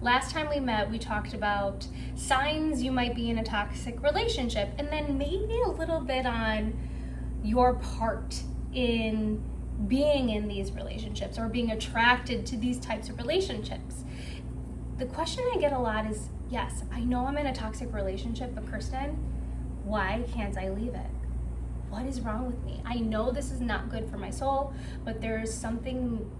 Last time we met, we talked about signs you might be in a toxic relationship, and then maybe a little bit on your part in being in these relationships or being attracted to these types of relationships. The question I get a lot is, yes, I know I'm in a toxic relationship, but Kristen, why can't I leave it? What is wrong with me? I know this is not good for my soul, but there's something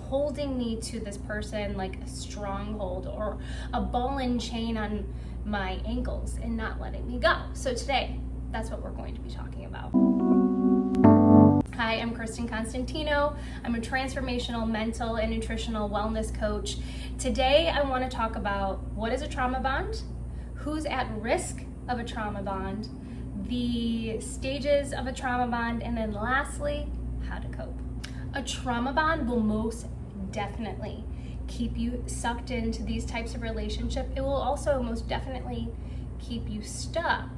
holding me to this person, like a stronghold or a ball and chain on my ankles and not letting me go. So today, that's what we're going to be talking about. Hi, I'm Kristen Constantino. I'm a transformational mental and nutritional wellness coach. Today, I want to talk about what is a trauma bond, who's at risk of a trauma bond, the stages of a trauma bond, and then lastly, how to cope. A trauma bond will most definitely keep you sucked into these types of relationship. It will also most definitely keep you stuck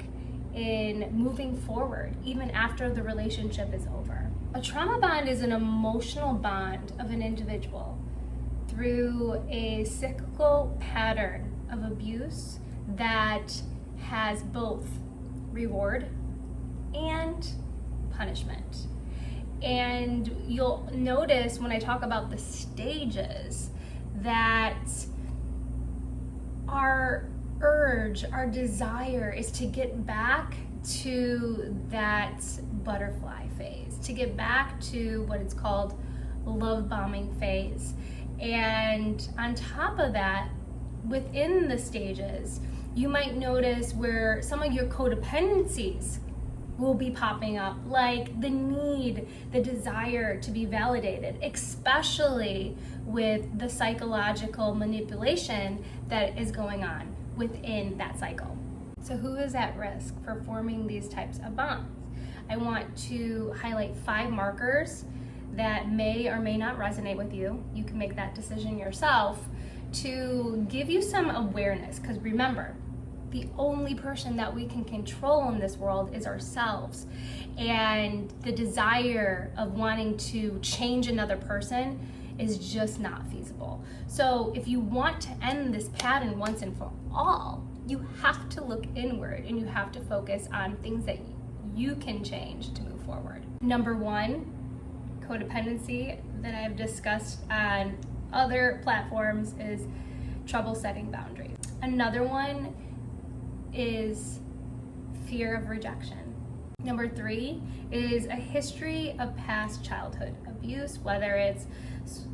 in moving forward even after the relationship is over. A trauma bond is an emotional bond of an individual through a cyclical pattern of abuse that has both reward and punishment. And you'll notice when I talk about the stages that our urge, our desire is to get back to that butterfly phase, to get back to what it's called love bombing phase. And on top of that, within the stages, you might notice where some of your codependencies will be popping up, like the need, the desire to be validated, especially with the psychological manipulation that is going on within that cycle. So who is at risk for forming these types of bonds? I want to highlight 5 markers that may or may not resonate with you. You can make that decision yourself to give you some awareness, because remember, the only person that we can control in this world is ourselves. And the desire of wanting to change another person is just not feasible. So if you want to end this pattern once and for all, you have to look inward and you have to focus on things that you can change to move forward. Number 1, codependency that I've discussed on other platforms is trouble setting boundaries. Another one is fear of rejection. Number 3 is a history of past childhood abuse, whether it's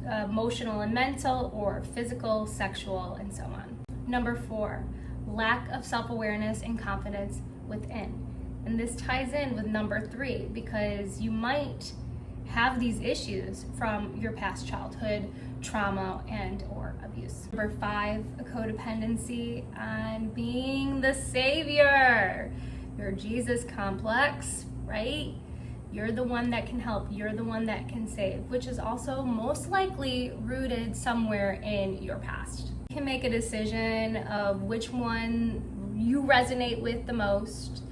emotional and mental or physical, sexual, and so on. Number 4, lack of self-awareness and confidence within. And this ties in with number 3 because you might have these issues from your past childhood trauma and or abuse. Number 5, a codependency on being the savior. Your Jesus complex, right? You're the one that can help. You're the one that can save, which is also most likely rooted somewhere in your past. You can make a decision of which one you resonate with the most.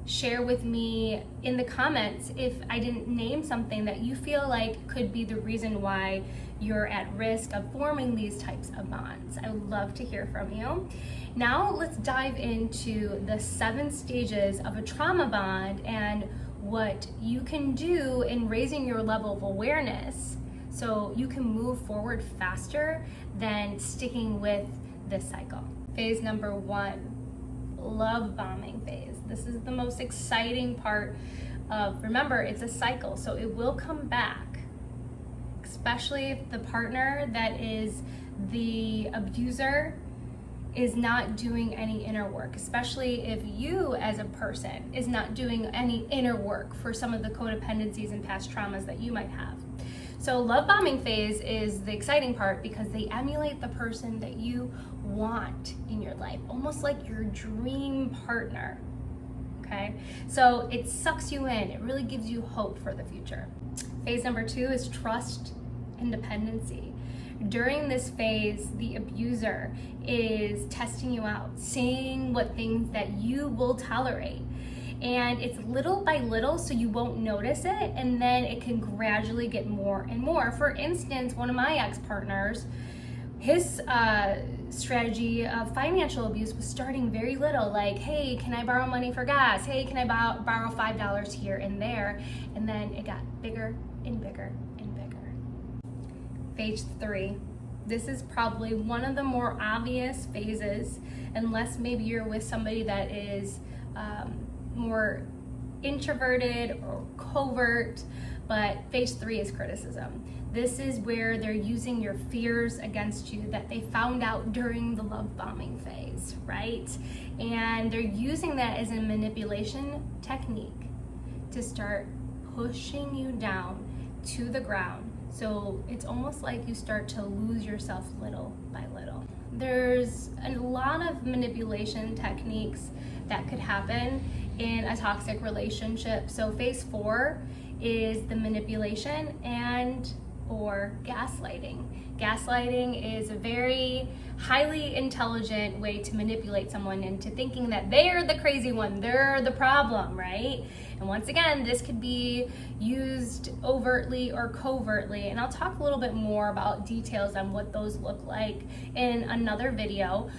Share with me in the comments if I didn't name something that you feel like could be the reason why you're at risk of forming these types of bonds. I would love to hear from you. Now let's dive into the 7 stages of a trauma bond and what you can do in raising your level of awareness so you can move forward faster than sticking with this cycle. Phase number 1. Love bombing phase. This is the most exciting part of, remember, it's a cycle, so it will come back, especially if the partner that is the abuser is not doing any inner work, especially if you as a person is not doing any inner work for some of the codependencies and past traumas that you might have. So love bombing phase is the exciting part because they emulate the person that you want in your life, almost like your dream partner, okay? So it sucks you in. It really gives you hope for the future. Phase number 2 is trust and dependency. During this phase, the abuser is testing you out, seeing what things that you will tolerate. And it's little by little, so you won't notice it, and then it can gradually get more and more. For instance, one of my ex-partners his strategy of financial abuse was starting very little, like, hey, can I borrow money for gas? Hey, can I borrow $5 here and there? And then it got bigger and bigger and bigger. Phase 3. This is probably one of the more obvious phases, unless maybe you're with somebody that is more introverted or covert, but phase 3 is criticism. This is where they're using your fears against you that they found out during the love bombing phase, right? And they're using that as a manipulation technique to start pushing you down to the ground. So it's almost like you start to lose yourself little by little. There's a lot of manipulation techniques that could happen in a toxic relationship. So phase 4 is the manipulation and or gaslighting. Gaslighting is a very highly intelligent way to manipulate someone into thinking that they're the crazy one, they're the problem, right? And once again, this could be used overtly or covertly, and I'll talk a little bit more about details on what those look like in another video.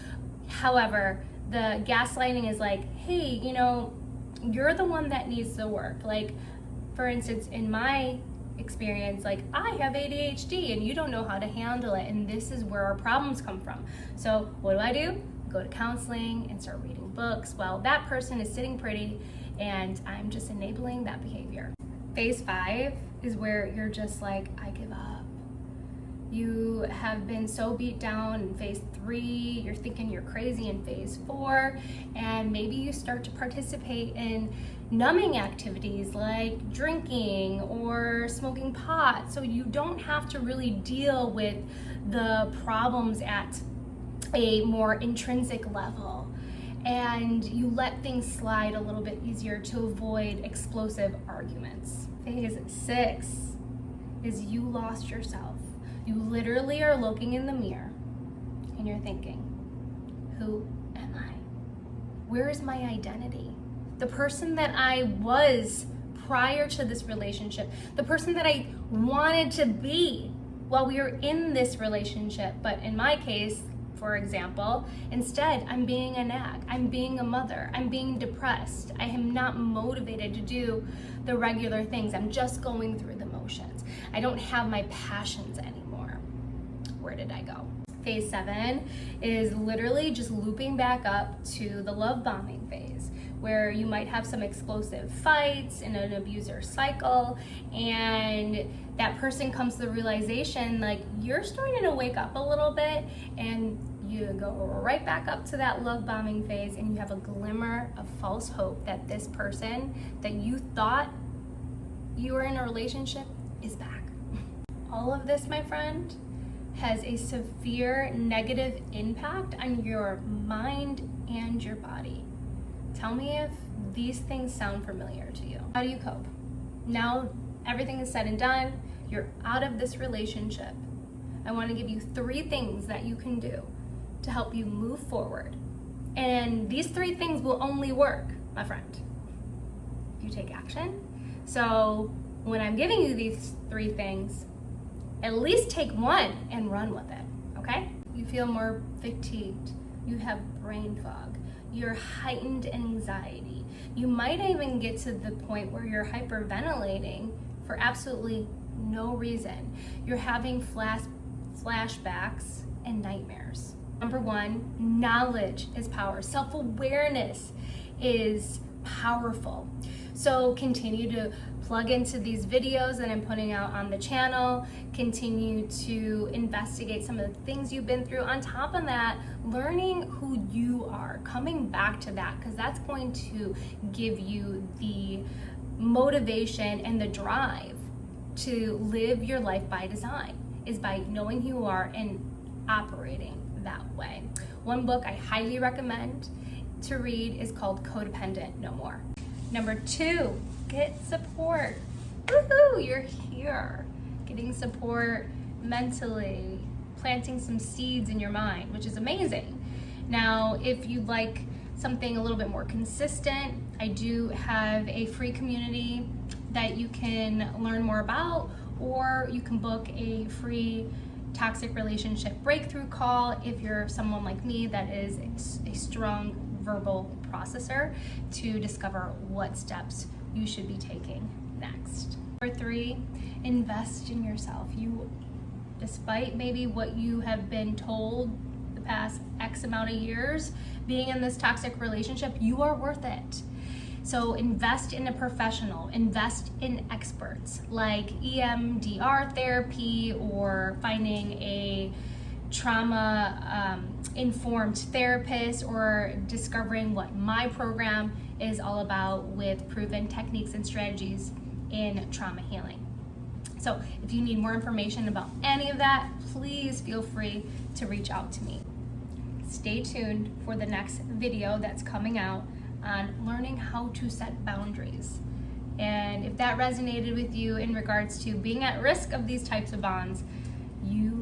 However, the gaslighting is like, hey, you know, you're the one that needs the work. Like, for instance, in my experience, like, I have ADHD and you don't know how to handle it, and this is where our problems come from. So what do? Go to counseling and start reading books while that person is sitting pretty, and I'm just enabling that behavior. Phase 5 is where you're just like, I give up. You have been so beat down in phase 3, you're thinking you're crazy in phase 4, and maybe you start to participate in numbing activities like drinking or smoking pot, so you don't have to really deal with the problems at a more intrinsic level, and you let things slide a little bit easier to avoid explosive arguments. Phase 6 is you lost yourself. You literally are looking in the mirror and you're thinking, who am I? Where is my identity? The person that I was prior to this relationship, the person that I wanted to be while we were in this relationship. But in my case, for example, instead, I'm being a nag, I'm being a mother, I'm being depressed, I am not motivated to do the regular things, I'm just going through the motions. I don't have my passions anymore. Where did I go? Phase 7 is literally just looping back up to the love bombing phase, where you might have some explosive fights in an abuser cycle, and that person comes to the realization, like, you're starting to wake up a little bit, and you go right back up to that love bombing phase, and you have a glimmer of false hope that this person that you thought you were in a relationship is back. All of this, my friend, has a severe negative impact on your mind and your body. Tell me if these things sound familiar to you. How do you cope? Now everything is said and done, you're out of this relationship. I want to give you 3 things that you can do to help you move forward. And these 3 things will only work, my friend, if you take action. So when I'm giving you these 3 things, at least take one and run with it, okay? You feel more fatigued, you have brain fog, you're heightened anxiety. You might even get to the point where you're hyperventilating for absolutely no reason. You're having flashbacks and nightmares. Number 1, knowledge is power. Self-awareness is powerful. So continue to plug into these videos that I'm putting out on the channel, continue to investigate some of the things you've been through. On top of that, learning who you are, coming back to that, because that's going to give you the motivation and the drive to live your life by design, is by knowing who you are and operating that way. One book I highly recommend to read is called Codependent No More. Number 2, get support. Woohoo, you're here. Getting support mentally, planting some seeds in your mind, which is amazing. Now, if you'd like something a little bit more consistent, I do have a free community that you can learn more about, or you can book a free toxic relationship breakthrough call if you're someone like me that is a strong verbal processor, to discover what steps you should be taking next. Number 3, invest in yourself. Despite maybe what you have been told the past X amount of years being in this toxic relationship, you are worth it. So invest in a professional, invest in experts like EMDR therapy, or finding a trauma informed therapist, or discovering what my program is all about with proven techniques and strategies in trauma healing. So if you need more information about any of that, please feel free to reach out to me. Stay tuned for the next video that's coming out on learning how to set boundaries. And if that resonated with you in regards to being at risk of these types of bonds, you